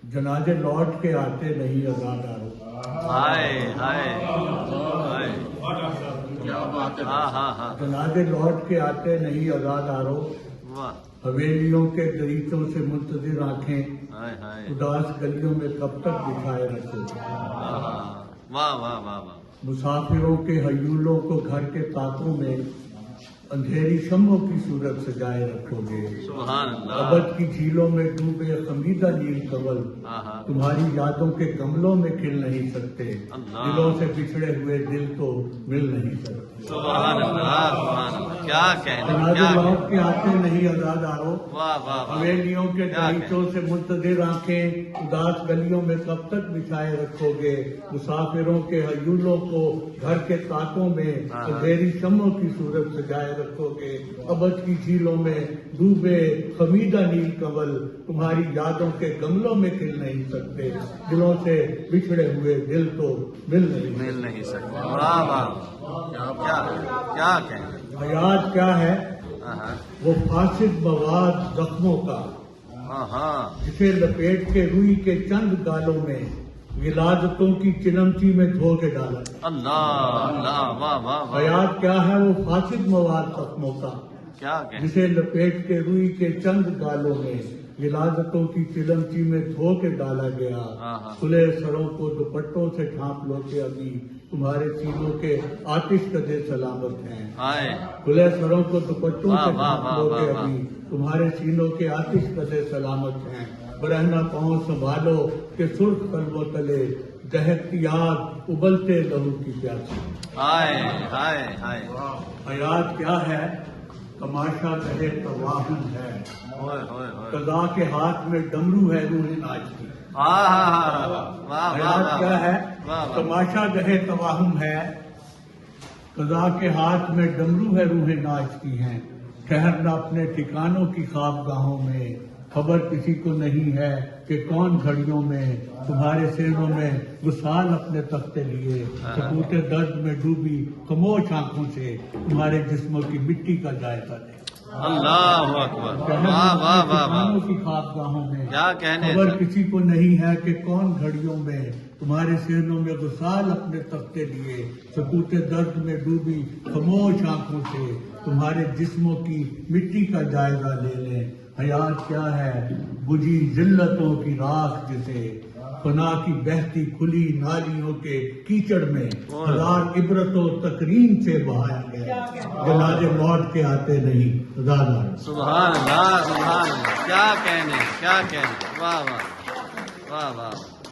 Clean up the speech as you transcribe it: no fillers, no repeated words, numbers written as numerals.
जनाजे लौट के आते नहीं अज़ादारों। हाय हाय हाय, क्या बात है। हाँ हाँ हाँ, जनाजे लौट के आते नहीं अज़ादारों। वाह, हवेलियों के दरीचों से मुंतज़िर आंखें हाय हाय, उदास गलियों में कब तक बिछाए रखोगे। वाह वाह वाह वाह, मुसाफिरों के हयूलों को घर के ताकों में अंधेरी शम्मों की सूरत सजाए रखोगे। सुभान अल्लाह, अबद की झीलों में डूबे खमीदा नील कमल हाँ हाँ, तुम्हारी यादों के गमलों में खिल नहीं सकते। अल्लाह। दिलों से बिछड़े हुए दिल तो मिल नहीं सकते। सुभान अल्लाह, सुभान अल्लाह, क्या कहने, जनाजे क्या लौट के आते नहीं अज़ादारों। वाह वाह वाह, हवेलियों के क्या दरीचों से मुंतज़िर आंखें उदास गलियों में कब तक बिछाए रखोगे। मुसाफिरों के हयूलों को घर के ताकों में हाँ। अंधेरी शम्मों की सूरत सजाए रखोगे। अबद की झीलों में डूबे खमीदा नील कमल तुम्हारी यादों के गमलों में खिल नहीं सकते। दिलों से बिछड़े हुए दिल तो मिल नहीं सकते। मिल नहीं सकता, वाह वाह, क्या क्या कहने, हयात क्या है हाँ हाँ वो फासिद मवाद जख्मों का हाँ हाँ, जिसे लपेट के रुई के चंद गालों में विलादतों की चिलमची में धो के डाला। अल्लाह अल्लाह, वाह वाह वाह, हयात क्या है वो फासिद मवाद जख्मों का क्या कहने, जिसे लपेट के रुई के चंद गालों में विलादतों की चिलमची में धो के डाला गया। हाँ, हाँ। खुले सरों को दुपट्टों से ढांप लो के अभी तुम्हारे सीनों के आतिश कदे सलामत हैं। हाय, खुले सरों को दुपट्टों वाह, से वाह, ढांप वाह, लो के वाह, अभी तुम्हारे सीनों के आतिश कदे सलामत हैं। बरहना पाँव संभालो के सुर्ख कलवों तले दहकती आग उबलते लहू की प्यासी। हाय हाय हाय, हयात क्या है तमाशा कहे तवाहुम है होए होए होए, कदा के हाथ में डमरू है रूह नाच की। हाँ हाँ हाँ, वाह वाह हयात क्या है वाह वाह, तमाशा कहे तवाहुम है कदा के हाथ में डमरू है रूह नाच की हैं। ठहरना अपने ठिकानों की ख्वाबगाहों में खबर किसी को नहीं है कि कौन घड़ियों में तुम्हारे सेनों में गुसाल अपने तख्ते लिए सकूते दर्द में डूबी खामोश आंखों से तुम्हारे जिस्मों की मिट्टी का जायका ले। अल्लाह अकबर, ठहरना वाह वाह अपने वाह वाह, ठिकानों की ख्वाबगाहों में क्या कहने, खबर किसी को नहीं है कि कौन घड़ियों में तुम्हारे सेनों में गुसाल अपने तख्ते लिए सकूते दर्द में डूबी खामोश आंखों से तुम्हारे जिस्मों की मिट्टी का जायजा ले लें। हयात क्या है बुझी जिल्लतों की राख जिसे फना की बहती खुली नालियों के कीचड़ में हजार इबरतों तकरीम से बहाया गया। जनाजे लौट के आते नहीं अज़ादारों। सुभान अल्लाह, सुभान अल्लाह, क्या कहने, क्या कहने, वाह वाह वाह वाह।